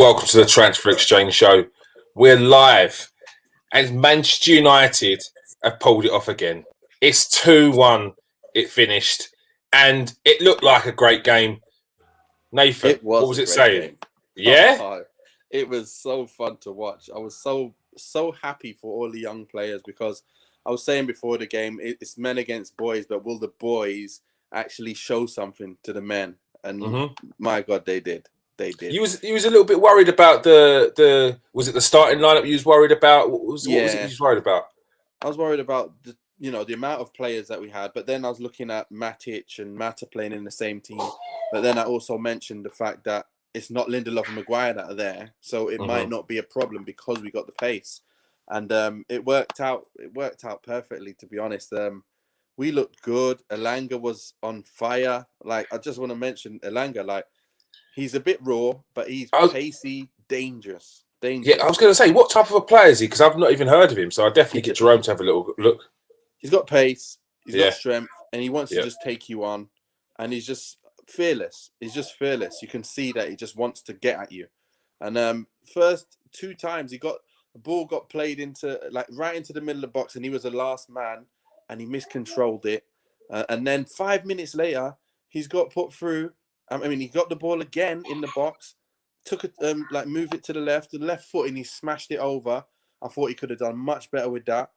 Welcome to the Transfer Exchange Show. We're live, and Manchester United have pulled it off again. It's 2-1. It finished, and it looked like a great game. Nathan, what was it saying? Game. Yeah? Oh, it was so fun to watch. I was so happy for all the young players because I was saying before the game, it's men against boys, but will the boys actually show something to the men? And my God, they did. They did. You was a little bit worried about the was it the starting lineup you was worried about? What was it you was worried about? I was worried about the amount of players that we had, but then I was looking at Matic and Mata playing in the same team. But then I also mentioned the fact that it's not Lindelof and Maguire that are there, so it might not be a problem because we got the pace, and it worked out. It worked out perfectly, to be honest. We looked good. Elanga was on fire. Like, I just want to mention Elanga. Like, he's a bit raw, but he's pacey, dangerous. Yeah, I was going to say, what type of a player is he? Because I've not even heard of him, so I definitely get Jerome to have a little look. He's got pace. He's got strength, and he wants to just take you on, and he's just fearless. He's just fearless. You can see that he just wants to get at you. And first 2 times the ball got played into right into the middle of the box, and he was the last man, and he miscontrolled it. And then 5 minutes later, he's got put through. He got the ball again in the box, took it moved it to the left foot, and he smashed it over. I thought he could have done much better with that.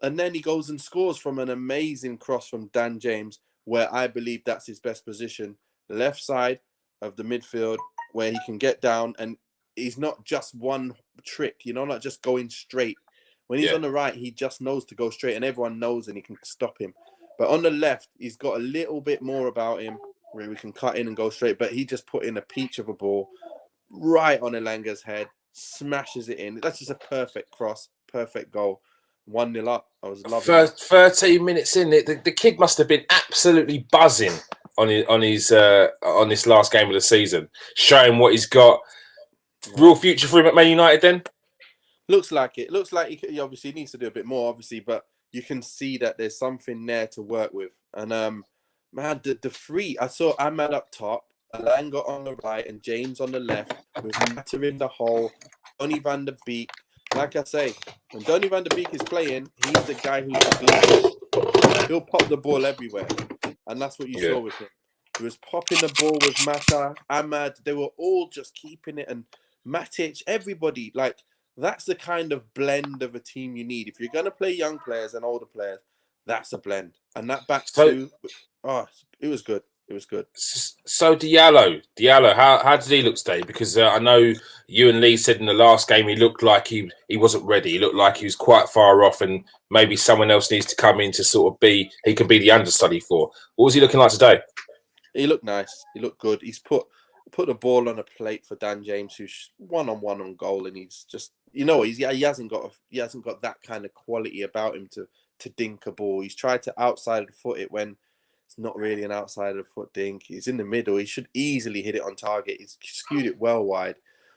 And then he goes and scores from an amazing cross from Dan James, where I believe that's his best position, left side of the midfield, where he can get down, and he's not just one trick, not just going straight. When he's on the right, he just knows to go straight, and everyone knows, and he can stop him. But on the left, he's got a little bit more about him, where we can cut in and go straight. But he just put in a peach of a ball right on Elanga's head, smashes it in. That's just a perfect cross, perfect goal. 1-0 up. I was loving it. 13 minutes in, the kid must have been absolutely buzzing on this last game of the season, showing what he's got. Real future for him at Man United then? Looks like it. Looks like he obviously needs to do a bit more, obviously, but you can see that there's something there to work with. And man, the three, I saw Ahmad up top, Elanga on the right, and James on the left, with Mata in the hole, Donny van der Beek. Like I say, when Donny van der Beek is playing, he's the guy he'll pop the ball everywhere. And that's what you saw with him. He was popping the ball with Mata, Ahmad. They were all just keeping it. And Matic, everybody. Like, that's the kind of blend of a team you need. If you're going to play young players and older players, that's a blend. And that back two, it was good. It was good. So Diallo, how did he look today? Because I know you and Lee said in the last game he looked like he wasn't ready. He looked like he was quite far off, and maybe someone else needs to come in to sort of he can be the understudy for. What was he looking like today? He looked nice. He looked good. He's put the ball on a plate for Dan James, who's one-on-one on goal, and he's just he hasn't got that kind of quality about him to dink a ball. He's tried to outside the foot it when it's not really an outside of the foot dink. He's in the middle. He should easily hit it on target. He's skewed it well wide.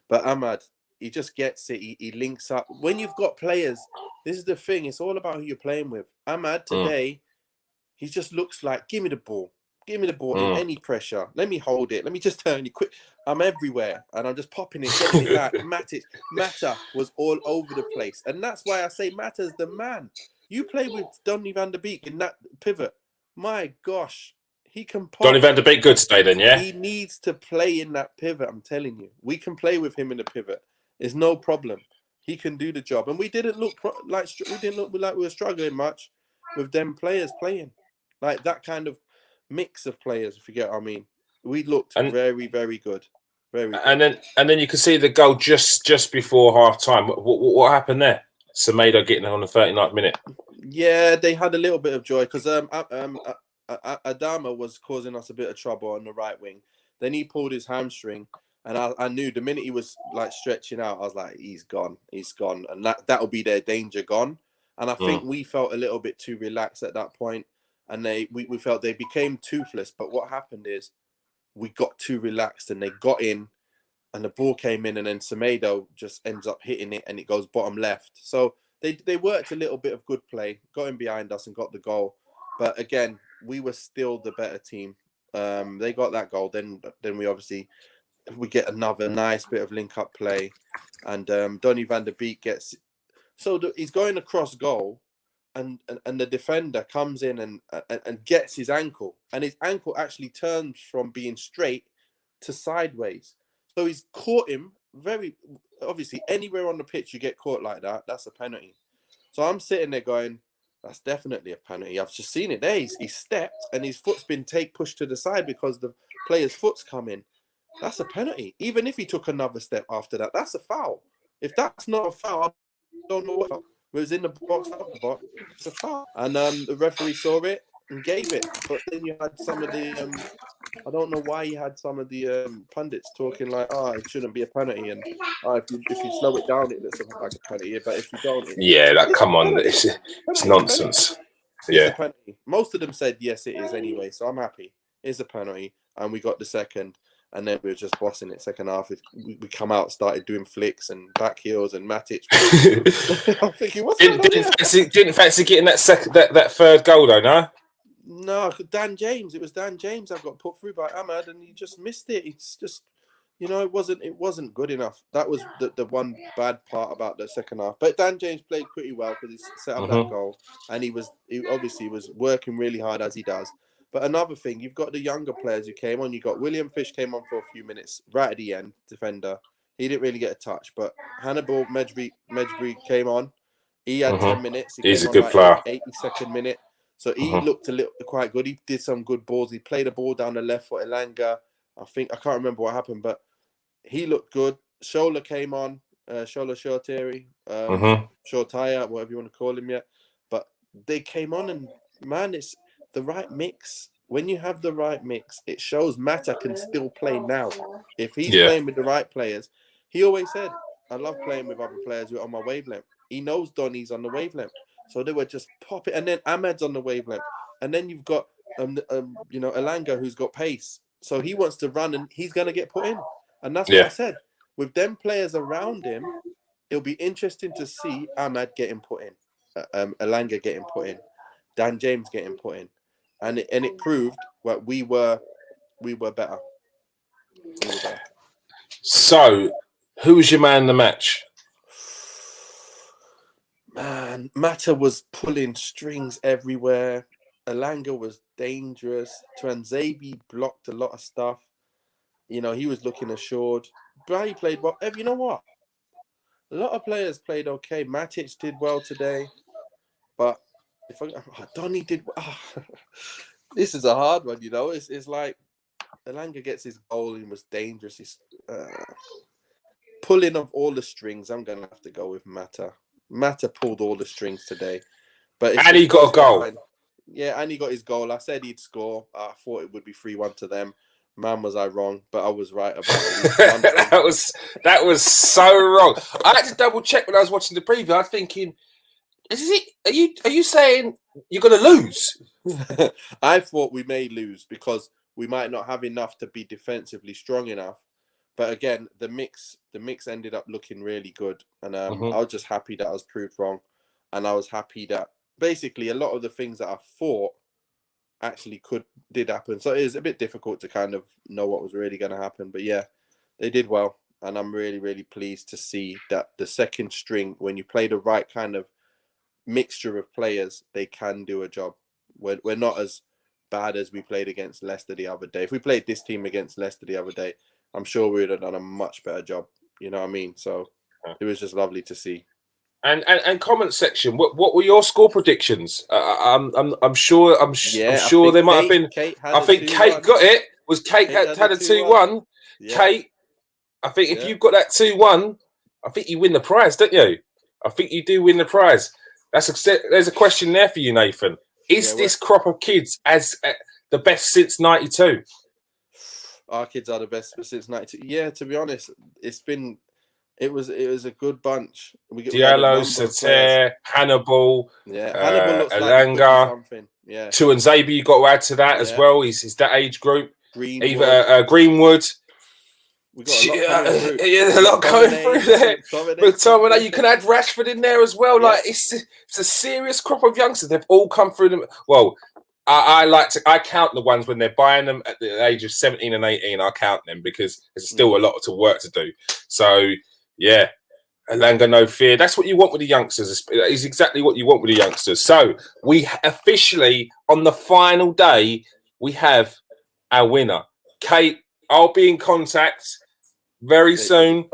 But Ahmad, he just gets it. He links up. When you've got players, this is the thing. It's all about who you're playing with. Ahmad today, he just looks like, give me the ball. Give me the ball in any pressure. Let me hold it. Let me just turn you quick. I'm everywhere. And I'm just popping it, getting it back. Mata was all over the place. And that's why I say Mata's the man. You play with Donny van der Beek in that pivot. My gosh, he can pop. Donny van der Beek good today then, yeah? He needs to play in that pivot, I'm telling you. We can play with him in the pivot. It's no problem. He can do the job. And we didn't look like we were struggling much with them players playing. Like that kind of mix of players, if you get what I mean. We looked very, very good. Very good. And then you can see the goal just before half time. What happened there? Semedo getting on the 39th minute. Yeah, they had a little bit of joy because Adama was causing us a bit of trouble on the right wing. Then he pulled his hamstring, and I knew the minute he was like stretching out, I was like, he's gone, and that'll be their danger gone. And I think we felt a little bit too relaxed at that point, and we felt they became toothless. But what happened is we got too relaxed, and they got in, and the ball came in, and then Semedo just ends up hitting it, and it goes bottom left. So they worked a little bit of good play, got in behind us and got the goal. But again, we were still the better team. They got that goal. Then we obviously we get another nice bit of link-up play, and Donny van der Beek gets... So he's going across goal, and the defender comes in and gets his ankle, and his ankle actually turns from being straight to sideways. So he's caught him very... Obviously, anywhere on the pitch you get caught like that, that's a penalty. So I'm sitting there going, that's definitely a penalty. I've just seen it there. He stepped and his foot's been pushed to the side because the player's foot's come in. That's a penalty. Even if he took another step after that, that's a foul. If that's not a foul, I don't know what. It was in the box, out the box. It's a foul. And the referee saw it and gave it. But then you had some of the... I don't know why you had some of the pundits talking like, it shouldn't be a penalty, and if you slow it down, it looks like a penalty. But if you don't, come on, it's nonsense. It's a penalty. Most of them said yes, it is anyway. So I'm happy. It's a penalty, and we got the second, and then we were just bossing it. Second half, we come out, started doing flicks and back heels and Matic. I'm thinking, didn't fancy getting that third goal though, no. No, Dan James. It was Dan James that got put through by Ahmad, and he just missed it. It's just, it wasn't good enough. That was the one bad part about the second half. But Dan James played pretty well because he set up that goal, and he obviously was working really hard as he does. But another thing, you've got the younger players who came on. You got William Fish came on for a few minutes right at the end, defender. He didn't really get a touch, but Hannibal Mejbri came on. He had 10 minutes. He's a good player. 82nd minute. So he looked quite good. He did some good balls. He played a ball down the left for Elanga. I can't remember what happened, but he looked good. Shola came on. Shola Shorteri, Shortaya, whatever you want to call him yet. But they came on, and man, it's the right mix. When you have the right mix, it shows Mata can still play now. If he's playing with the right players, he always said, I love playing with other players who are on my wavelength. He knows Donny's on the wavelength. So they were just popping, and then Ahmed's on the wavelength, and then you've got Elanga, who's got pace, so he wants to run, and he's gonna get put in, and that's what I said. With them players around him, it'll be interesting to see Ahmed getting put in, Elanga getting put in, Dan James getting put in, and it proved that we were better. So, who was your man in the match? Man, Mata was pulling strings everywhere. Elanga was dangerous. Tuanzebe blocked a lot of stuff. He was looking assured. Brady played well. You know what? A lot of players played okay. Matic did well today. But Donny did... this is a hard one, It's like Elanga gets his goal and was dangerous. He's pulling of all the strings. I'm going to have to go with Mata. Mata pulled all the strings today. And he got a goal. Yeah, and he got his goal. I said he'd score. I thought it would be 3-1 to them. Man, was I wrong, but I was right about it. that was so wrong. I had to double check when I was watching the preview. I was thinking, are you saying you're gonna lose? I thought we may lose because we might not have enough to be defensively strong enough. But again, the mix ended up looking really good, and I was just happy that I was proved wrong, and I was happy that basically a lot of the things that I thought actually did happen. So it was a bit difficult to kind of know what was really going to happen, but yeah, they did well, and I'm really, really pleased to see that the second string, when you play the right kind of mixture of players, they can do a job. We're not as bad as we played against Leicester the other day. If we played this team against Leicester the other day, I'm sure we would have done a much better job. You know what I mean? So it was just lovely to see. And comment section, what were your score predictions? I'm sure there might have been. I think Kate got it. Was Kate had a 2-1? Yeah. Kate, I think if you've got that 2-1, I think you win the prize, don't you? I think you do win the prize. There's a question there for you, Nathan. Is this crop of kids as the best since '92? Our kids are the best since '92. Yeah, to be honest, it was a good bunch. Diallo, Sater, Hannibal, Hannibal looks Elanga, something. Yeah, Tuanzebe, you got to add to that as well. He's that age group. Greenwood. Greenwood. We got a lot going through there. But you can add Rashford in there as well. Yeah. Like it's a serious crop of youngsters. They've all come through them. Well, I count the ones when they're buying them at the age of 17 and 18. I count them because there's still a lot of work to do. So yeah, Alanga, no fear. That's what you want with the youngsters. It's exactly what you want with the youngsters. So we officially, on the final day, we have our winner. Kate, I'll be in contact very soon.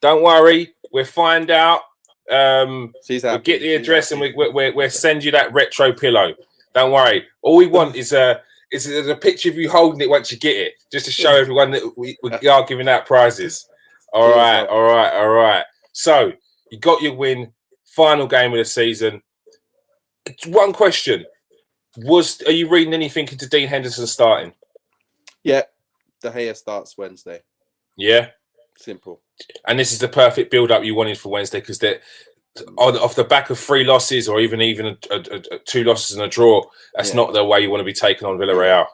Don't worry, we'll find out. We'll get the address and we'll send you that retro pillow. Don't worry. All we want is a picture of you holding it once you get it, just to show everyone that we are giving out prizes. All right. So you got your win, final game of the season. One question: are you reading anything into Dean Henderson starting? Yeah, De Gea starts Wednesday. Yeah, simple. And this is the perfect build-up you wanted for Wednesday because they're off the back of 3 losses or even 2 losses and a draw. That's not the way you want to be taking on Villarreal.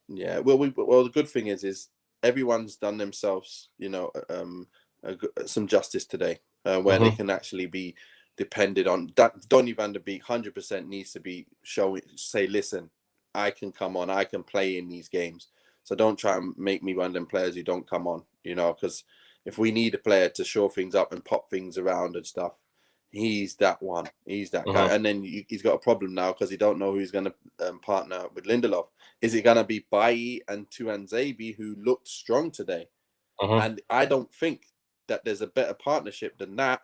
Yeah. Well, the good thing is everyone's done themselves, some justice today, where they can actually be depended on. Donny van der Beek 100% needs to be say, listen, I can come on, I can play in these games. So don't try and make me one of them players who don't come on, because if we need a player to shore things up and pop things around and stuff, he's that one. He's that guy. And then he's got a problem now because he don't know who he's going to partner with Lindelof. Is it going to be Bailly and Tuanzebe, who looked strong today? And I don't think that there's a better partnership than that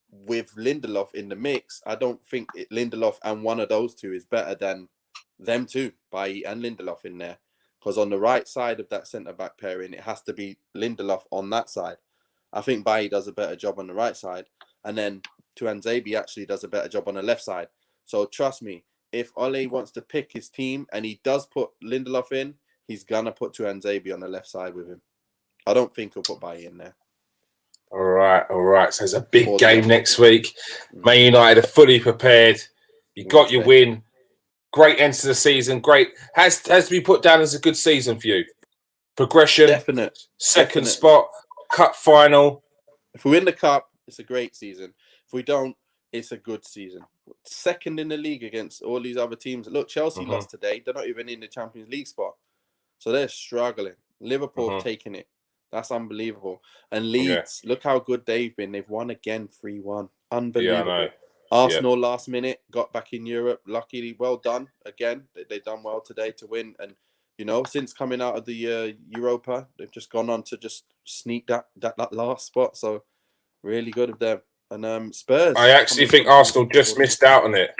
with Lindelof in the mix. I don't think Lindelof and one of those two is better than them two, Bailly and Lindelof in there. Because on the right side of that centre-back pairing, it has to be Lindelof on that side. I think Bailly does a better job on the right side. And then Tuanzebe actually does a better job on the left side. So trust me, if Ole wants to pick his team and he does put Lindelof in, he's going to put Tuanzebe on the left side with him. I don't think he'll put Bailly in there. All right. So it's a big game next week. Man United are fully prepared. You got your win. Great end to the season. Great. Has to be put down as a good season for you. Progression. Definite. Second spot. Cup final. If we win the cup, it's a great season. If we don't, it's a good season. Second in the league against all these other teams. Look, Chelsea lost today. They're not even in the Champions League spot. So they're struggling. Liverpool have taken it. That's unbelievable. And Leeds, look how good they've been. They've won again 3-1. Unbelievable. Yeah, I know. Arsenal last minute got back in Europe. Luckily, well done. Again, they've done well today to win. And, since coming out of the Europa, they've just gone on to just sneak that last spot. So really good of them. And Spurs. I actually think Arsenal just missed out on it.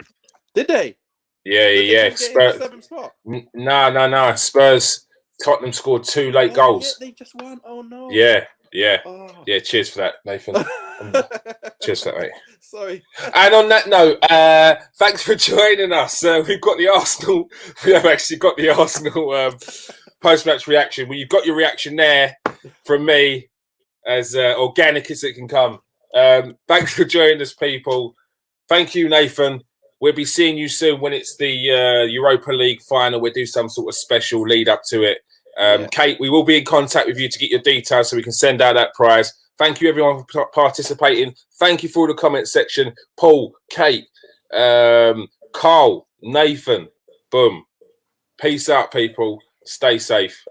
Did they? Yeah. Spurs. 7th spot? No. Spurs. Tottenham scored 2 late goals. Yeah, they just won. Oh no. Yeah. Yeah. Cheers for that, Nathan. Cheers for that, mate. Sorry. And on that note, thanks for joining us. We've got the Arsenal. We have actually got the Arsenal post-match reaction. Well, you've got your reaction there from me, as organic as it can come. Thanks for joining us, people. Thank you, Nathan. We'll be seeing you soon when it's the Europa League final. We'll do some sort of special lead up to it. Kate, we will be in contact with you to get your details so we can send out that prize. Thank you, everyone, for participating. Thank you for the comment section. Paul, Kate, Carl, Nathan. Boom. Peace out, people. Stay safe.